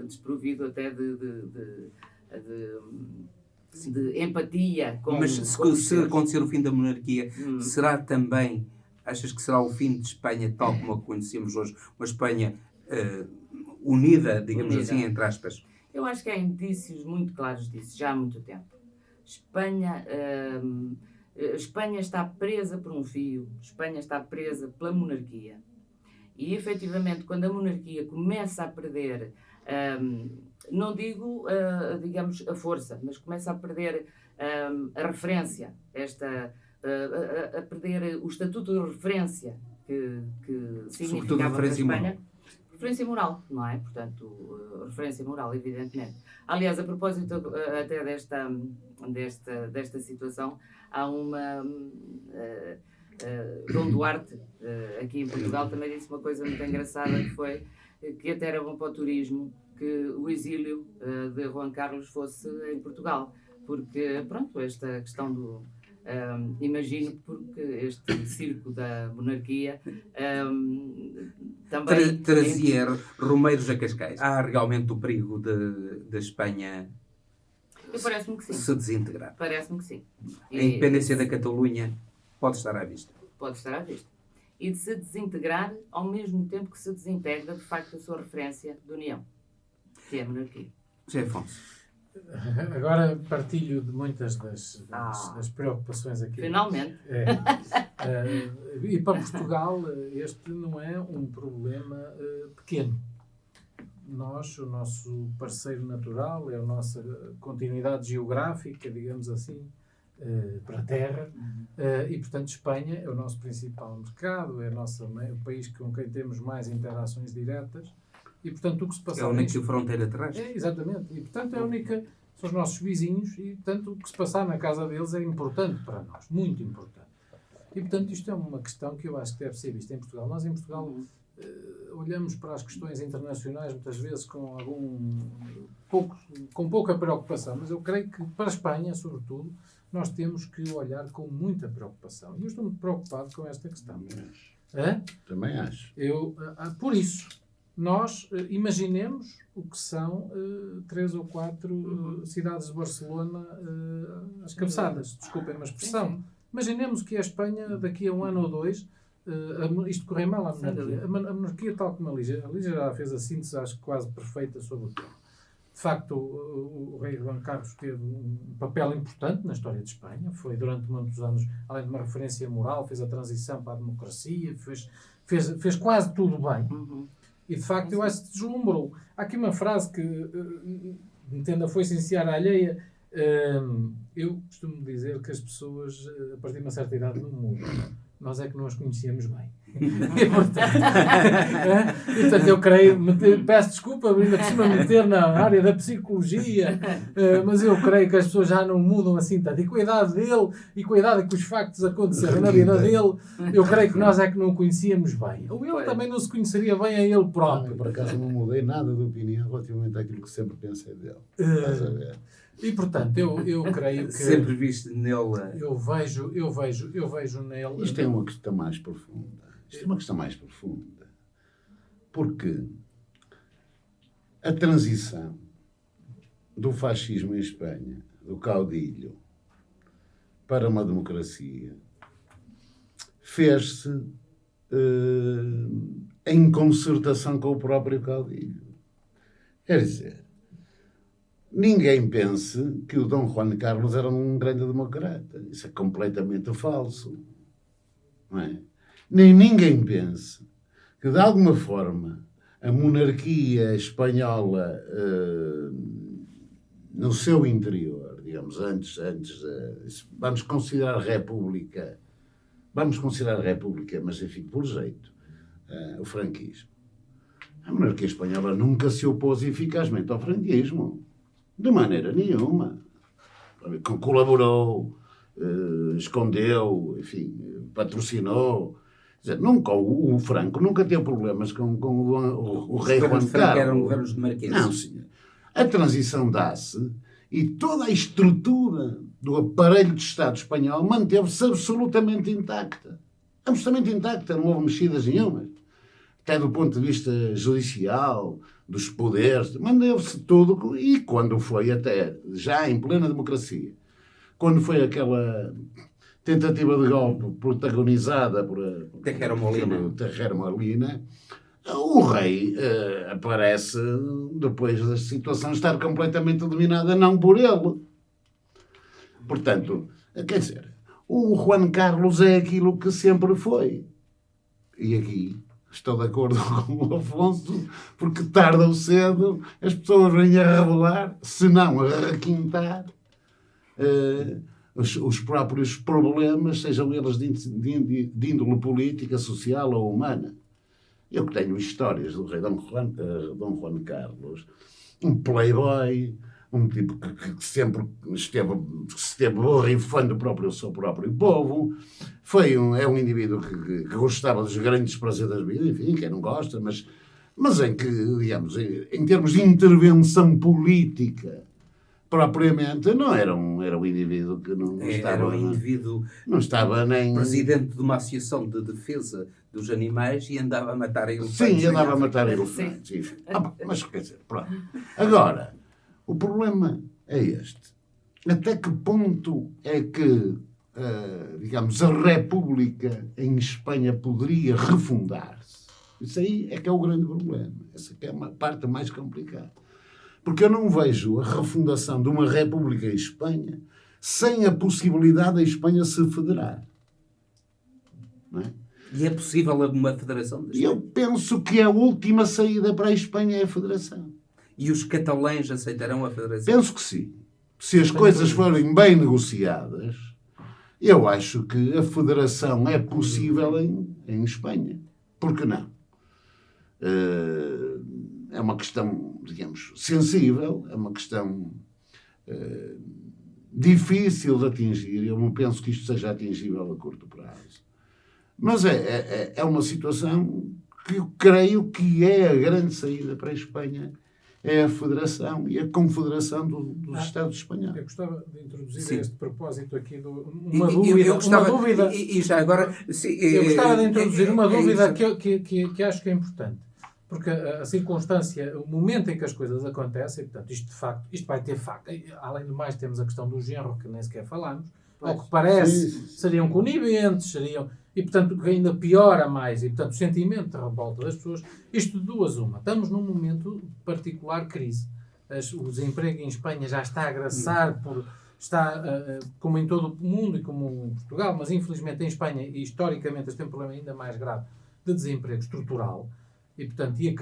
desprovido até de empatia com... Mas se acontecer o fim da monarquia, será também, achas que será o fim de Espanha tal como a conhecemos hoje, uma Espanha unida, digamos assim, entre aspas? Eu acho que há indícios muito claros disso, já há muito tempo. Espanha está presa por um fio, Espanha está presa pela monarquia. E, efetivamente, quando a monarquia começa a perder... não digo, digamos, a força, mas começa a perder a referência, a perder o estatuto de referência que significava para a Espanha. Referência moral, não é? Portanto, referência moral, evidentemente. Aliás, a propósito até desta situação, há uma... Dom Duarte, aqui em Portugal, também disse uma coisa muito engraçada, que foi que até era bom para o turismo que o exílio de Juan Carlos fosse em Portugal, porque, pronto, esta questão do... imagino porque este circo da monarquia também... Trazia romeiros a Cascais. Há realmente o perigo da Espanha Parece-me que sim. se desintegrar. Parece-me que sim. A independência da Catalunha pode estar à vista. Pode estar à vista. E de se desintegrar ao mesmo tempo que se desintegra, de facto, a sua referência de união, que é a monarquia. José Afonso. Agora partilho de muitas das preocupações aqui. Finalmente. E para Portugal, este não é um problema pequeno. Nós, o nosso parceiro natural, é a nossa continuidade geográfica, digamos assim, para a terra. E, portanto, Espanha é o nosso principal mercado, é o país com quem temos mais interações diretas. E, portanto, o que se passa... É a única fronteira terrestre. Exatamente. E, portanto, é a única... São os nossos vizinhos e, portanto, o que se passar na casa deles é importante para nós. Muito importante. E, portanto, isto é uma questão que eu acho que deve ser vista em Portugal. Nós, em Portugal, olhamos para as questões internacionais, muitas vezes, com pouca preocupação. Mas eu creio que, para a Espanha, sobretudo, nós temos que olhar com muita preocupação. E eu estou muito preocupado com esta questão. Também acho. Por isso... Nós imaginemos o que são 3 ou 4 cidades de Barcelona as cabeçadas, desculpem uma expressão. Imaginemos que a Espanha, daqui a 1 ano ou 2, isto correr mal à monarquia. A monarquia, tal como a Lígia já fez a síntese, acho quase perfeita sobre o tema. De facto, o rei Juan Carlos teve um papel importante na história de Espanha. Foi, durante muitos anos, além de uma referência moral, fez a transição para a democracia, fez quase tudo bem. E, de facto, eu acho que deslumbrou. Há aqui uma frase que, entendo a foice em seara alheia, eu costumo dizer que as pessoas, a partir de uma certa idade, não mudam. Nós é que não as conhecíamos bem. E, portanto, eu creio, peço desculpa, ainda costumo meter na área da psicologia, mas eu creio que as pessoas já não mudam assim tanto. E com a idade dele, e com a idade que os factos aconteceram na vida dele, eu creio que nós é que não o conhecíamos bem. Ou ele também não se conheceria bem a ele próprio. Por acaso não mudei nada de opinião relativamente àquilo que sempre pensei dele. Estás a ver? E, portanto, eu creio que... Sempre viste nele... Eu vejo nele... Isto é uma questão mais profunda. Isto é uma questão mais profunda. Porque a transição do fascismo em Espanha, do caudilho, para uma democracia, fez-se em concertação com o próprio caudilho. Quer dizer, ninguém pense que o Dom Juan Carlos era um grande democrata. Isso é completamente falso. Não é? Nem ninguém pense que, de alguma forma, a monarquia espanhola, no seu interior, digamos, antes vamos considerar a República, mas, enfim, por jeito, o franquismo. A monarquia espanhola nunca se opôs eficazmente ao franquismo. De maneira nenhuma. Colaborou, escondeu, enfim, patrocinou. Quer dizer, nunca, o Franco nunca teve problemas com o rei Juan Carlos. Eram governos de marquês. Não, senhor. A transição dá-se e toda a estrutura do aparelho de Estado espanhol manteve-se absolutamente intacta. Absolutamente intacta, não houve mexidas nenhumas. Até do ponto de vista judicial, dos poderes, manteve-se tudo. E quando foi até, já em plena democracia, quando foi aquela tentativa de golpe protagonizada por Terreiro Molina, o rei aparece depois da situação estar completamente dominada, não por ele. Portanto, quer dizer, o Juan Carlos é aquilo que sempre foi. E aqui estou de acordo com o Afonso, porque tarde ou cedo as pessoas vêm a revelar, se não a requintar, os próprios problemas, sejam eles de índole política, social ou humana. Eu que tenho histórias do rei Dom Juan Carlos, um playboy, um tipo que sempre esteve borrifando o seu próprio povo, é um indivíduo que gostava dos grandes prazeres da vida, enfim, quem não gosta, mas em que, digamos, em termos de intervenção política, propriamente, não era um indivíduo que não estava... Era um indivíduo... Não estava nem... Presidente de uma associação de defesa dos animais e andava a matar elefantes. Sim, andava a matar elefantes. Mas, quer dizer, pronto. Agora, o problema é este. até que ponto é que, digamos, a República em Espanha poderia refundar-se? Isso aí é que é o grande problema. Essa que é uma parte mais complicada. Porque eu não vejo a refundação de uma República em Espanha sem a possibilidade da Espanha se federar. Não é? E é possível uma federação da Espanha? Eu penso que a última saída para a Espanha é a federação. E os catalães aceitarão a federação? Penso que sim. Se as coisas forem bem negociadas, eu acho que a federação é possível em Espanha. Por que não? É uma questão, digamos, sensível, é uma questão difícil de atingir. Eu não penso que isto seja atingível a curto prazo. Mas é uma situação que eu creio que é a grande saída para a Espanha, é a federação e a confederação dos Estados espanhóis. Eu gostava de introduzir Sim. a este propósito aqui uma dúvida. E já agora... Eu gostava de introduzir uma dúvida que acho que é importante. Porque a circunstância, o momento em que as coisas acontecem, portanto, isto de facto, isto vai ter facto. Além do mais, temos a questão do genro, que nem sequer falamos. Ao que parece, seriam coniventes, e portanto ainda piora mais, e portanto o sentimento de revolta das pessoas, isto de duas uma. Estamos num momento de particular crise. O desemprego em Espanha já está a agraçar, como em todo o mundo e como em Portugal, mas infelizmente em Espanha, e historicamente, este tem um problema ainda mais grave de desemprego estrutural, e portanto, e a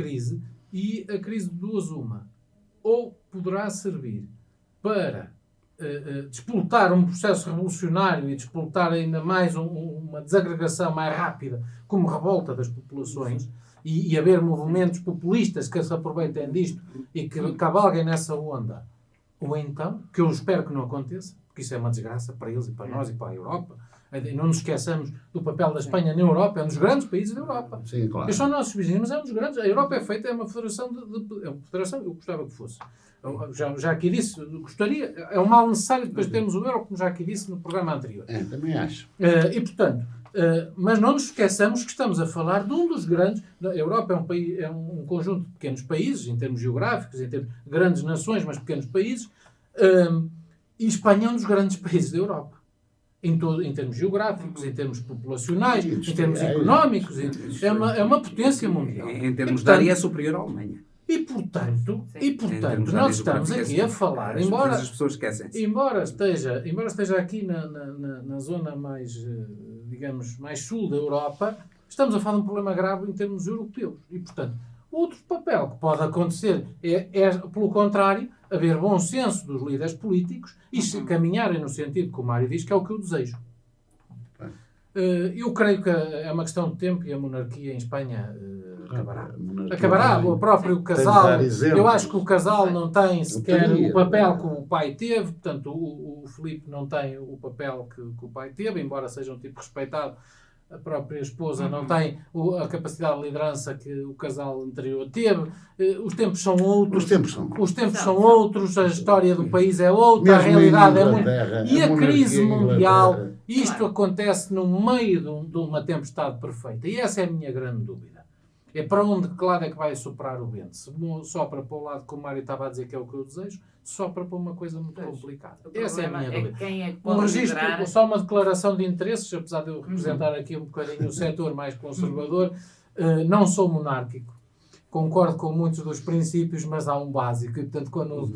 crise de duas uma. Ou poderá servir para despoltar um processo revolucionário e despoltar ainda mais uma desagregação mais rápida, como revolta das populações, e haver movimentos populistas que se aproveitem disto e que cavalguem nessa onda. Ou então, que eu espero que não aconteça, porque isso é uma desgraça para eles e para nós e para a Europa. Não nos esqueçamos do papel da Espanha na Europa, é um dos grandes países da Europa. Sim, claro. Eles são nossos vizinhos, mas é um dos grandes. A Europa é feita, é uma federação é uma federação, eu gostava que fosse. Já aqui disse, gostaria, é um mal necessário depois de termos o euro, como já aqui disse no programa anterior. Também acho. E portanto, mas não nos esqueçamos que estamos a falar de um dos grandes. A Europa é um país, é um conjunto de pequenos países, em termos geográficos, em termos de grandes nações, mas pequenos países, e Espanha é um dos grandes países da Europa. Em termos geográficos, em termos populacionais, em termos económicos, é uma potência mundial. Em termos de área é superior à Alemanha. E portanto nós estamos aqui a falar, embora as pessoas esquecem-se. Embora esteja aqui na zona mais, digamos, mais sul da Europa, estamos a falar de um problema grave em termos europeus. E, portanto, outro papel que pode acontecer é pelo contrário, haver bom senso dos líderes políticos e se caminharem no sentido que o Mário diz, que é o que eu desejo. Eu creio que é uma questão de tempo e a monarquia em Espanha acabará. O próprio casal, eu acho que o casal não tem sequer o papel que o pai teve, portanto o Filipe não tem o papel que o pai teve, embora seja um tipo respeitado. A própria esposa não tem a capacidade de liderança que o casal anterior teve. Os tempos são outros. Os tempos são outros, a história do país é outra, a realidade é muito... E a crise mundial, isto acontece no meio de uma tempestade perfeita. E essa é a minha grande dúvida. É para que lado é que vai soprar o vento? Se sopra para o lado que o Mário estava a dizer que é o que eu desejo, sopra para uma coisa muito complicada. Essa é a minha dúvida. Quem é que Um registro, só uma declaração de interesses, apesar de eu representar aqui um bocadinho o setor mais conservador, não sou monárquico. Concordo com muitos dos princípios, mas há um básico. E, portanto, quando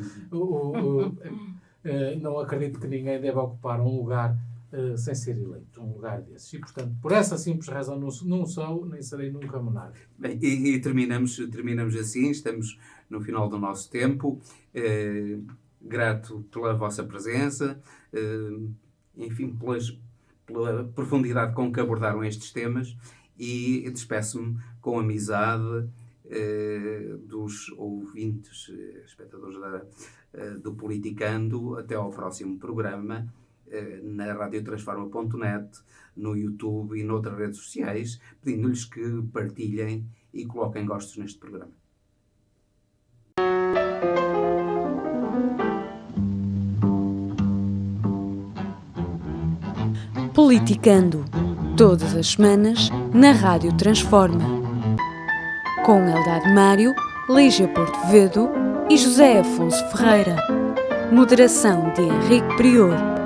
não acredito que ninguém deva ocupar um lugar sem ser eleito, um lugar desses. E, portanto, por essa simples razão não sou, nem serei nunca monárquico. Bem, e terminamos assim, estamos no final do nosso tempo. Grato pela vossa presença, enfim, pela profundidade com que abordaram estes temas, e despeço-me com amizade dos ouvintes, espectadores do Politicando. Até ao próximo programa, na radiotransforma.net, no YouTube e noutras redes sociais, pedindo-lhes que partilhem e coloquem gostos neste programa. Politicando, todas as semanas, na Rádio Transforma. Com Eldad Mário, Lígia Porto Vedo e José Afonso Ferreira. Moderação de Henrique Prior.